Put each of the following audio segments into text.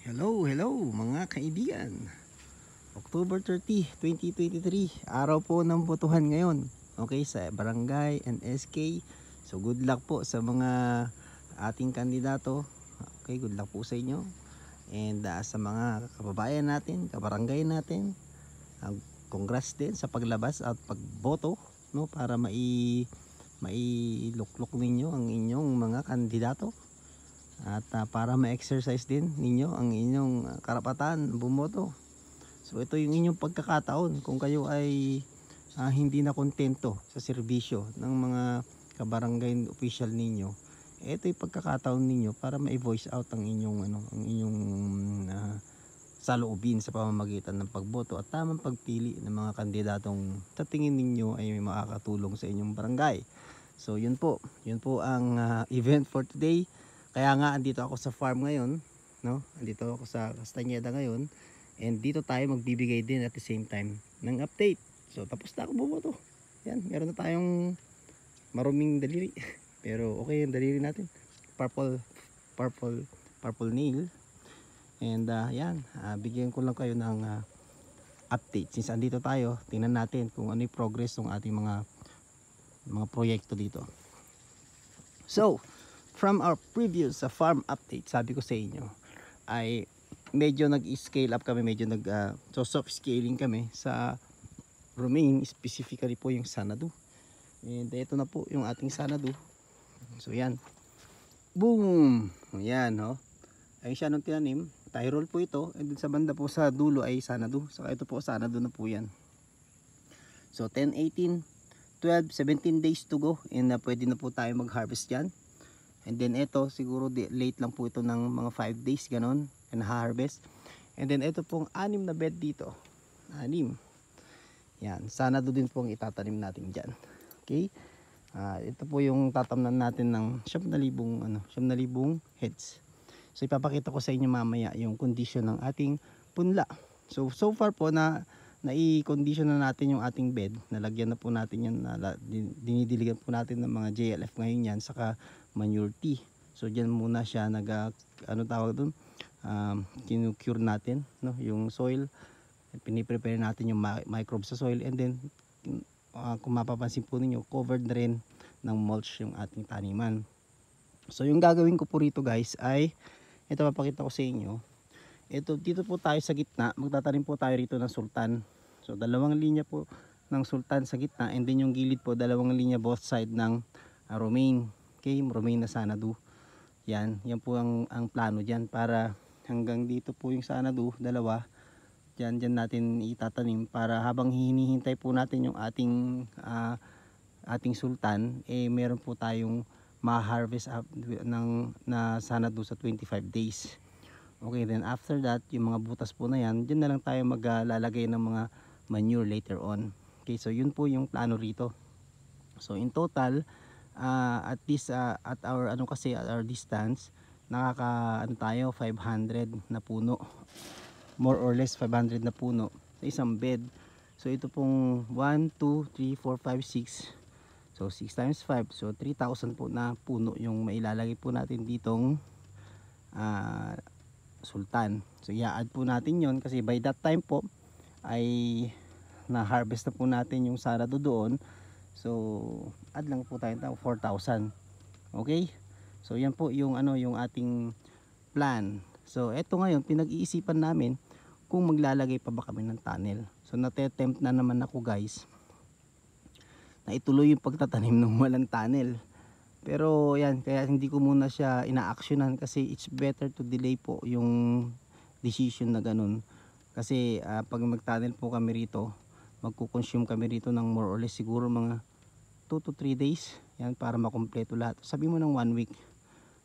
Hello mga kaibigan. October 30, 2023. Araw po ng botohan ngayon. Okay, sa Barangay and SK. So good luck po sa mga ating kandidato. Okay, good luck po sa inyo. And sa mga kababayan natin, kabarangay natin, congrats din sa paglabas at pagboto, no, para mailuklok ninyo ang inyong mga kandidato. At para ma-exercise din ninyo ang inyong karapatan bumoto. So ito yung inyong pagkakataon kung kayo ay hindi na kontento sa serbisyo ng mga kabarangay official ninyo. Ito yung pagkakataon ninyo para ma-voice out ang inyong saloobin sa pamamagitan ng pagboto at tamang pagpili ng mga kandidatong sa tingin ninyo ay makakatulong sa inyong barangay. So yun po ang event for today. Kaya nga andito ako sa farm ngayon, no? Andito ako sa Castañeda ngayon, and dito tayo magbibigay din at the same time ng update. So tapos na ako bumoto. Yan, meron na tayong maruming daliri. Pero okay yung daliri natin. Purple nail. And yan, bigyan ko lang kayo ng update. Since andito tayo, tingnan natin kung ano yung progress ng ating mga proyekto dito. So, from our previous farm update, sabi ko sa inyo ay medyo nag-scale up kami, medyo soft scaling kami sa romaine, specifically po yung Xanadu. And ito na po yung ating Xanadu. So yan, boom, yan, no? Ay siya nung tinanim, Tyrol po ito, and then sa banda po sa dulo ay Xanadu. Saka ito po Xanadu na po yan. So 10, 18, 12, 17 days to go, and pwede na po tayo mag-harvest dyan. And then ito siguro late lang po ito ng mga 5 days ganon and harvest. And then ito pong 6 na bed dito. 6. Yan, Xanadu din po ang itatanim natin diyan. Okay? Ito po yung tatamnan natin ng 7,000 heads. So ipapakita ko sa inyo mamaya yung condition ng ating punla. So far po na-i-condition na natin yung ating bed. Nalagyan na po natin yan, dinidiligan po natin ng mga JLF ngayon yan, saka manure tea. So diyan muna siya kinu-cure natin, no, yung soil. Piniprepare natin yung microbes sa soil, and then kung mapapansin po ninyo, covered na rin ng mulch yung ating taniman. So yung gagawin ko po rito guys ay ito, papakita ko sa inyo. Dito po tayo sa gitna, magtatanim po tayo rito ng sultan. So 2 linya po ng sultan sa gitna, and then yung gilid po 2 linya both side ng romaine. Okay, romaine na Xanadu. Yan po ang plano diyan, para hanggang dito po yung Xanadu, 2. Diyan natin itatanim para habang hinihintay po natin yung ating sultan, meron po tayong ma-harvest na Xanadu sa 25 days. Okay, then after that, yung mga butas po na yan, dyan na lang tayo maglalagay ng mga manure later on. Okay, so yun po yung plano rito. So in total, at least at our distance, tayo 500 na puno. More or less 500 na puno sa isang bed. So ito pong 1, 2, 3, 4, 5, 6. So 6 times 5, so 3,000 po na puno yung mailalagay po natin ditong sultan. So i-add po natin yon kasi by that time po ay na-harvest na po natin yung Xanadu doon. So add lang po tayo 4,000. Okay? So yan po yung yung ating plan. So eto ngayon, pinag-iisipan namin kung maglalagay pa ba kami ng tunnel. So nate-tempt na naman ako guys na ituloy yung pagtatanim ng walang tunnel. Pero yan, kaya hindi ko muna siya ina-actionan kasi it's better to delay po yung decision na ganun. Kasi pag mag-tunnel po kami rito, magkukonsume kami rito ng more or less siguro mga 2 to 3 days. Yan, para makumpleto lahat. Sabi mo ng 1 week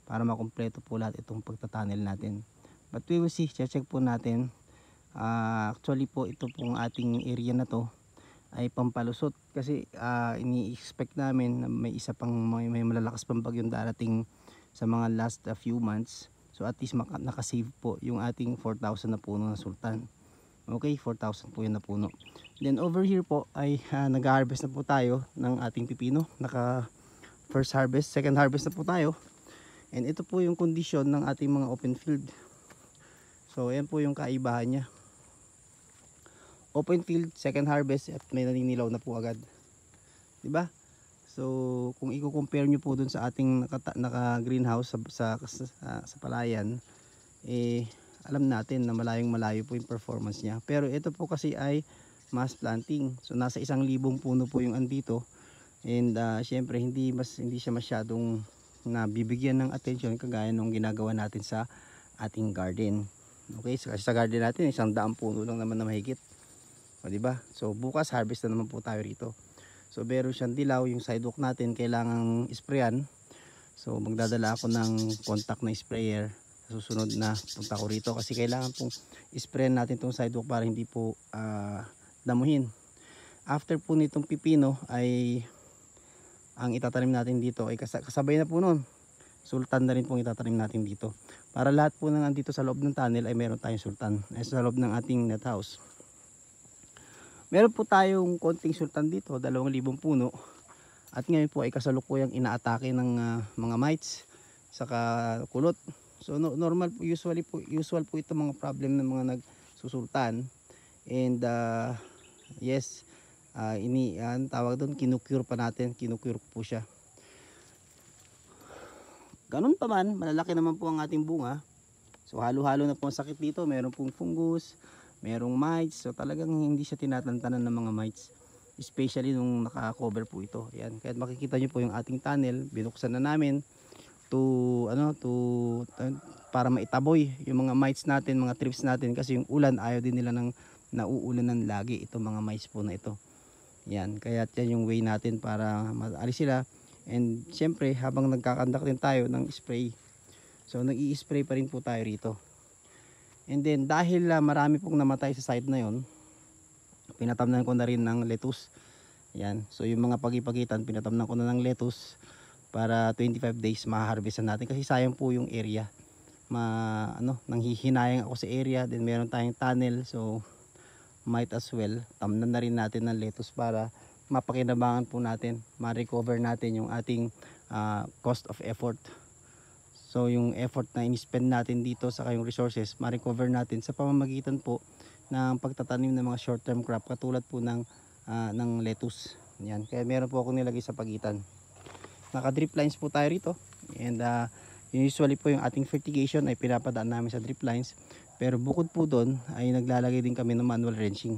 para makumpleto po lahat itong pagtatunnel natin. But we will see, check po natin. Actually po ito pong ating area na to ay pampalusot kasi ini-expect namin na may may malalakas pang bagyong darating sa mga last few months. So at least nakasave po yung ating 4,000 na puno ng sultan. Okay, 4,000 po yun na puno. Then over here po ay nag-harvest na po tayo ng ating pipino. First harvest, second harvest na po tayo. And ito po yung condition ng ating mga open field. So ayan po yung kaibahan niya. Open field, second harvest at may naninilaw na po agad. 'Di ba? So kung i-compare niyo po dun sa ating naka-greenhouse sa palayan, eh alam natin na malayong-malayo po yung performance niya. Pero ito po kasi ay mass planting. So nasa 1,000 puno po yung andito. And syempre hindi siya masyadong nabibigyan ng attention kagaya nung ginagawa natin sa ating garden. Okay, so, kasi sa garden natin 100 puno lang naman na mahigit. O di ba? So bukas harvest na naman po tayo rito. So meron siyang dilaw, yung sidewalk natin kailangang sprayan. So magdadala ako ng contact na sprayer sa susunod na punta ko rito kasi kailangan pong sprayan natin tong sidewalk para hindi po damuhin. After po nitong pipino ay ang itatanim natin dito ay kasabay na po nun. Sultan na rin pong itatanim natin dito. Para lahat po ng andito sa loob ng tunnel ay meron tayong sultan. Ay sa loob ng ating net house. Meron po tayong konting sultan dito, 2,000 puno. At ngayon po ay kasalukuyang inaatake ng mga mites saka kulot. So normal po, usual po ito mga problem ng mga nagsusultan. And yes, tawag doon, kinukure pa natin, kinukure po siya. Ganun pa man, malalaki naman po ang ating bunga. So halo-halo na po ang sakit dito, meron pong fungus, merong mites, so talagang hindi siya tinatantanan ng mga mites, especially nung naka-cover po ito. Ayan, kaya makikita nyo po yung ating tunnel, binuksan na namin para maitaboy yung mga mites natin, mga trips natin, kasi yung ulan ayaw din nila ng nauulanan lagi itong mga mites po na ito. Ayan, kaya yan yung way natin para maalis sila. And syempre habang nagkakandak din tayo ng spray, so nag-i-spray pa rin po tayo rito. And then dahil marami pong namatay sa site na yon, pinatamnan ko na rin ng lettuce. Yan. So yung mga pagipagitan pinatamnan ko na ng lettuce para 25 days ma-harvestan natin kasi sayang po yung area. Nanghihinayang ako sa area, then meron tayong tunnel, so might as well tamnan na rin natin ng lettuce para mapakinabangan po natin, ma-recover natin yung ating cost of effort. So yung effort na in-spend natin dito sa yung resources, ma-recover natin sa pamamagitan po ng pagtatanim ng mga short-term crop katulad po ng lettuce. Yan. Kaya meron po akong nilagay sa pagitan. Naka-drip lines po tayo rito. And usually po yung ating fertigation ay pinapadaan namin sa drip lines. Pero bukod po doon ay naglalagay din kami ng manual drenching.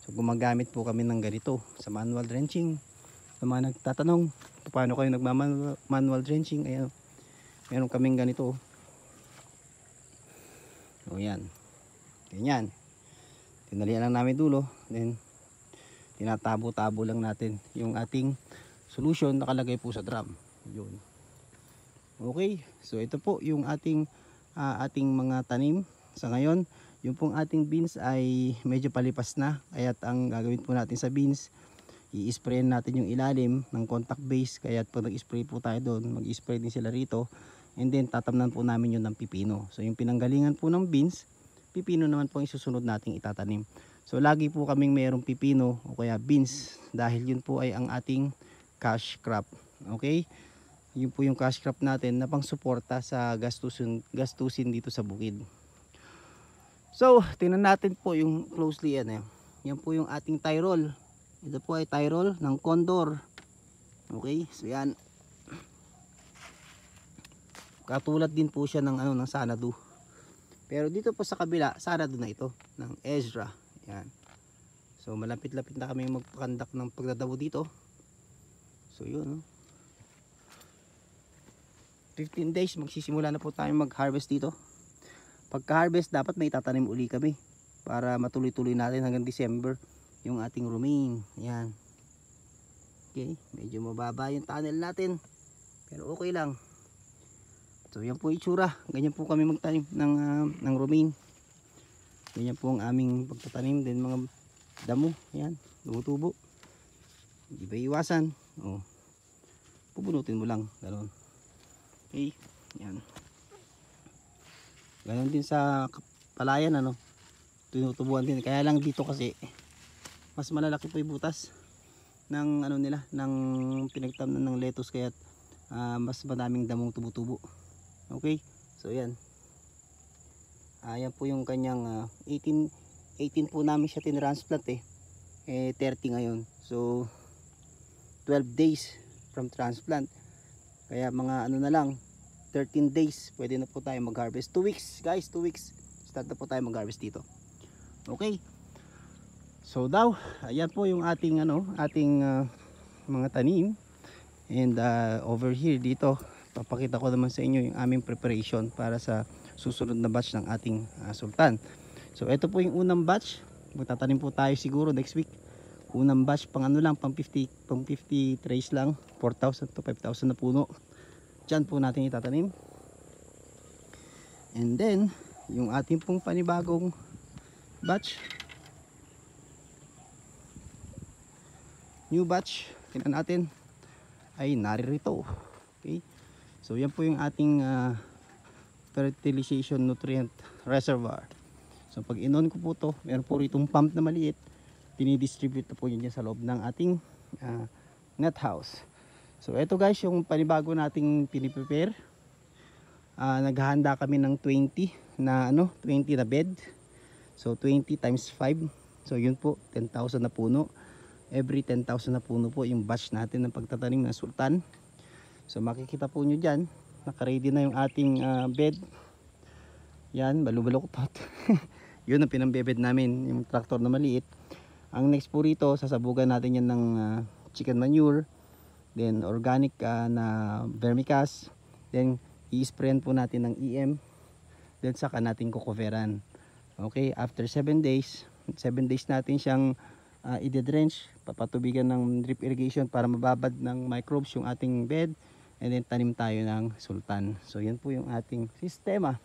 So gumagamit po kami ng ganito sa manual drenching. Sa mga nagtatanong, paano kayo nagma-manual drenching? Ayan. Meron kaming ganito. O yan. Ganyan. Tinalian lang namin dulo. Then tinatabo-tabo lang natin yung ating solution nakalagay po sa drum. Yun. Okay. So ito po yung ating mga tanim sa ngayon. Yung pong ating beans ay medyo palipas na. Kaya't ang gagawin po natin sa beans, i-spray natin yung ilalim ng contact base. Kaya't pag nag-spray po tayo doon, mag-spray din sila rito. And then tatamnan po namin yun ng pipino. So yung pinanggalingan po ng beans, pipino naman po yung susunod nating itatanim. So lagi po kaming mayroong pipino o kaya beans dahil yun po ay ang ating cash crop. Okay? Yun po yung cash crop natin na pang suporta sa gastusin dito sa bukid. So tingnan natin po yung closely yan. Yan po yung ating Tyrol. Ito po ay Tyrol ng Condor. Okay? So yan. Katulad din po siya ng ng Sanadu. Pero dito po sa kabila, Sanadu na ito ng Ezra. Yan. So malapit-lapit na kami magpakandak ng pagdadabo dito. So yun. 15 days magsisimula na po tayo mag-harvest dito. Pagka-harvest dapat may tatanim uli kami para matuloy-tuloy natin hanggang December yung ating romaine. Yan. Okay, medyo mababa yung tunnel natin. Pero okay lang. So yan po itsura, ganyan po kami magtanim ng romaine. Ganyan po ang aming pagtatanim din mga damo, yan, tumutubo. Hindi ba iwasan? Oh. Pupunutin mo lang, ganoon. Okay, yan. Ganon din sa palayan tinutubuan din. Kaya lang dito kasi mas malalaki po yung butas ng ng pinagtamnan ng lettuce kaya mas madaming damong tumutubo. Okay, so yan. Ayan po yung kanyang 18 po namin siya tinransplant eh. 30 ngayon. So 12 days from transplant. Kaya mga ano na lang, 13 days pwede na po tayo mag-harvest. 2 weeks guys, 2 weeks. Start na po tayo mag-harvest dito. Okay. So daw, ayan po yung ating mga tanim. And over here dito, papakita ko naman sa inyo yung aming preparation para sa susunod na batch ng ating sultan. So ito po yung unang batch. Magtatanim po tayo siguro next week. Unang batch pang ano lang, pang 50 trays lang, 4,000 to 5,000 na puno. Diyan po natin itatanim. And then yung ating pong panibagong batch, new batch, tingnan natin, ay naririto. Okay, so yan po yung ating fertilization nutrient reservoir. So pag inon ko po to, meron po ritong pump na maliit, dinidistribute na po yun sa loob ng ating net house. So ito guys yung panibago nating piniprepare. Naghahanda kami ng 20 na 20 na bed. So 20 times 5, so yun po 10,000 na puno. Every 10,000 na puno po yung batch natin ng pagtatanim ng sultan. So makikita po nyo dyan, naka-ready na yung ating bed. Yan, balubalokotot. Yun ang pinambebed namin, yung tractor na maliit. Ang next po rito, sasabugan natin yan ng chicken manure, then organic na vermicast, then i-sprayan po natin ng EM, then saka natin kukoveran. Okay, after 7 days natin siyang i-drench, papatubigan ng drip irrigation para mababad ng microbes yung ating bed, and then tanim tayo ng sultan. So yan po yung ating sistema.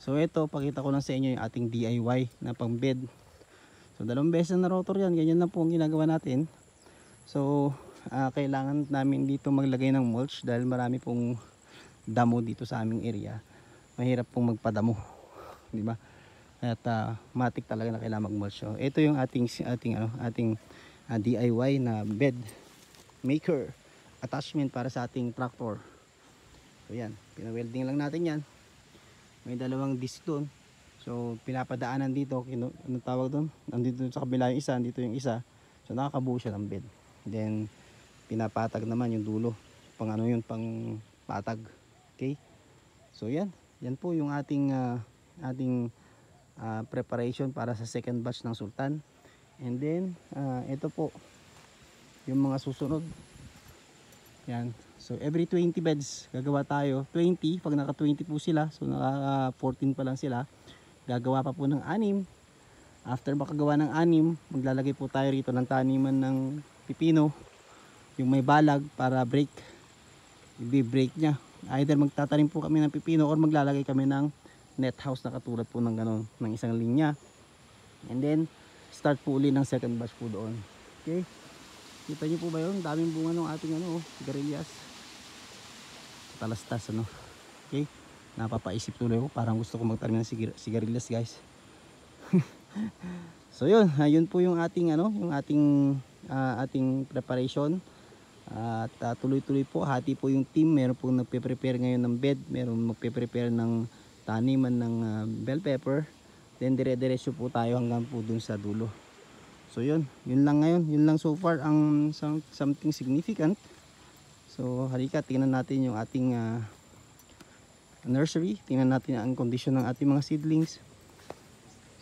So ito, pakita ko lang sa inyo yung ating DIY na pang bed. So 2 beses na rotor yan, ganyan na po ang ginagawa natin. So kailangan namin dito maglagay ng mulch dahil marami pong damo dito sa aming area. Mahirap pong magpadamo, di ba? At matik talaga na kailangan mag-mulch. So ito yung ating DIY na bed maker attachment para sa ating tractor. So yan, pina-welding lang natin yan. May 2 disc doon. So pinapadaanan dito, anong tawag doon? Nandito sa kabila yung isa, dito yung isa. So nakakabuo siya ng bed. Then pinapatag naman yung dulo. Pang pang patag. Okay? So yan po yung ating preparation para sa second batch ng sultan. And then ito po yung mga susunod. Yan. So every 20 beds gagawa tayo. 20, pag naka 20 po sila, so naka 14 pa lang sila, gagawa pa po ng 6. After makagawa ng 6, maglalagay po tayo rito ng taniman ng pipino, yung may balag para break, i-break nya. Either magtatanim po kami ng pipino or maglalagay kami ng net house na katulad po ng ganon, ng isang linya. And then start po uli ng second batch po doon. Okay, kita nyo po ba yun? Daming bunga ng ating sigarilyas, talastas Okay, napapaisip tuloy ko, parang gusto ko magtanim ng sigarilyas guys. So yun po yung ating yung ating preparation. At tuloy-tuloy po, hati po yung team. Meron po nagpe-prepare ngayon ng bed, meron magpe-prepare ng taniman ng bell pepper. Then dire-diretso po tayo hanggang po dun sa dulo. So yun lang ngayon, yun lang so far ang something significant. So halika, tingnan natin yung ating nursery, tingnan natin ang condition ng ating mga seedlings.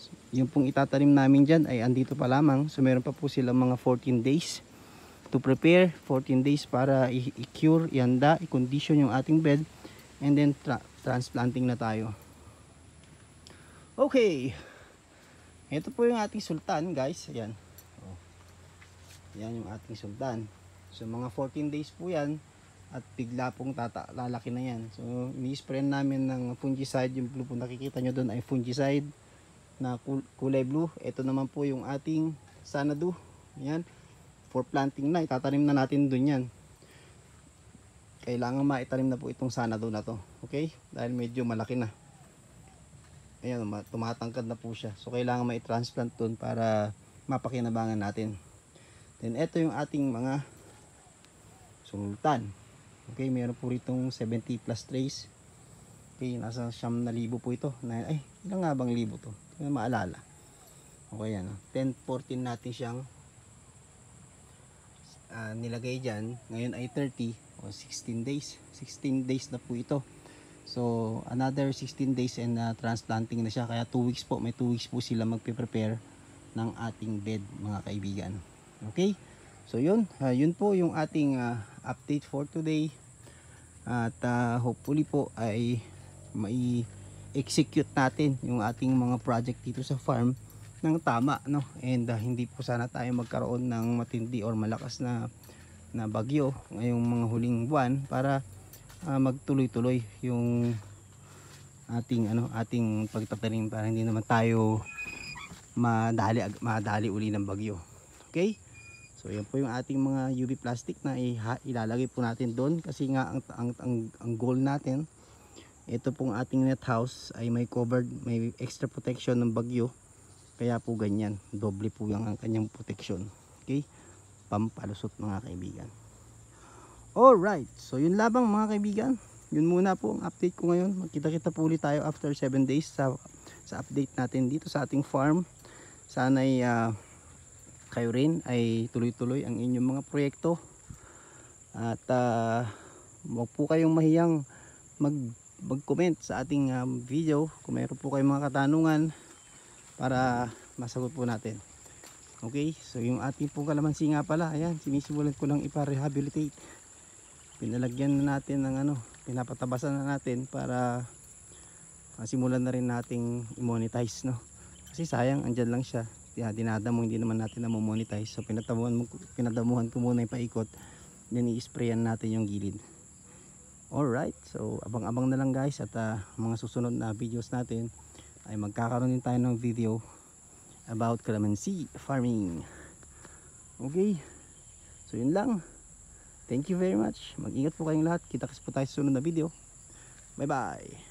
So, yung pong itatanim namin dyan ay andito pa lamang. So meron pa po silang mga 14 days to prepare, 14 days para i-cure, ihanda, i-condition yung ating bed, and then transplanting na tayo. Okay, ito po yung ating sultan guys. Ayan, yan yung ating sultan. So mga 14 days po yan at bigla pong lalaki na yan. So ini-spray namin ng fungicide. Yung blue po nakikita nyo doon ay fungicide na kulay blue. Ito naman po yung ating Sanadu. Yan, for planting na, itatanim na natin dun yan. Kailangan maitanim na po itong Sanadu na to. Okay, dahil medyo malaki na. Ayan, tumatangkad na po siya. So kailangan mai-transplant dun para mapakinabangan natin. Then ito yung ating mga sultan. Okay, meron po ritong 70 plus trays. Okay, nasa 9,000 po ito. Ay, ilang nga bang libo to? Hindi ko maalala. Okay, yan. 10-14 natin siyang nilagay dyan. Ngayon ay 30 o 16 days. 16 days na po ito. So, another 16 days and transplanting na siya. Kaya 2 weeks po. May 2 weeks po sila magpe-prepare ng ating bed, mga kaibigan. Okay? So, yun. Yun po yung ating update for today. At hopefully po ay mai-execute natin yung ating mga project dito sa farm ng tama, no? And hindi po sana tayo magkaroon ng matindi or malakas na bagyo ngayong mga huling buwan para magtuloy-tuloy yung ating pagtatanim para hindi naman tayo madali uli ng bagyo. Okay? So yan po yung ating mga UV plastic na ilalagay po natin doon kasi nga ang goal natin, ito pong ating net house ay may covered, may extra protection ng bagyo. Kaya po ganyan, doble po yung ang kanyang protection. Okay? Pampalusot mga kaibigan. Alright, so yun labang mga kaibigan. Yun muna po ang update ko ngayon. Magkita-kita po ulit tayo after 7 days sa update natin dito sa ating farm. Sana'y kayo rin ay tuloy-tuloy ang inyong mga proyekto. At huwag po kayong mahiyang mag-comment sa ating video kung mayroon po kayong mga katanungan para masagot po natin. Okay, so yung ating pong kalamansi nga pala, ayan, sinisimulan ko lang ipa-rehabilitate. Pinalagyan na natin ng pinapatabasan na natin para simulan na rin nating i-monetize, no? Kasi sayang, andyan lang siya. Dinadamo, hindi naman natin na-monetize. So pinadamuhan ko muna yung paikot, then i-sprayan natin yung gilid. Alright, so abang-abang na lang guys, at mga susunod na videos natin ay magkakaroon din tayo ng video about calamansi farming. Okay, so yun lang. Thank you very much. Mag-ingat po kayong lahat. Kita-kits po tayo sa susunod na video. Bye bye.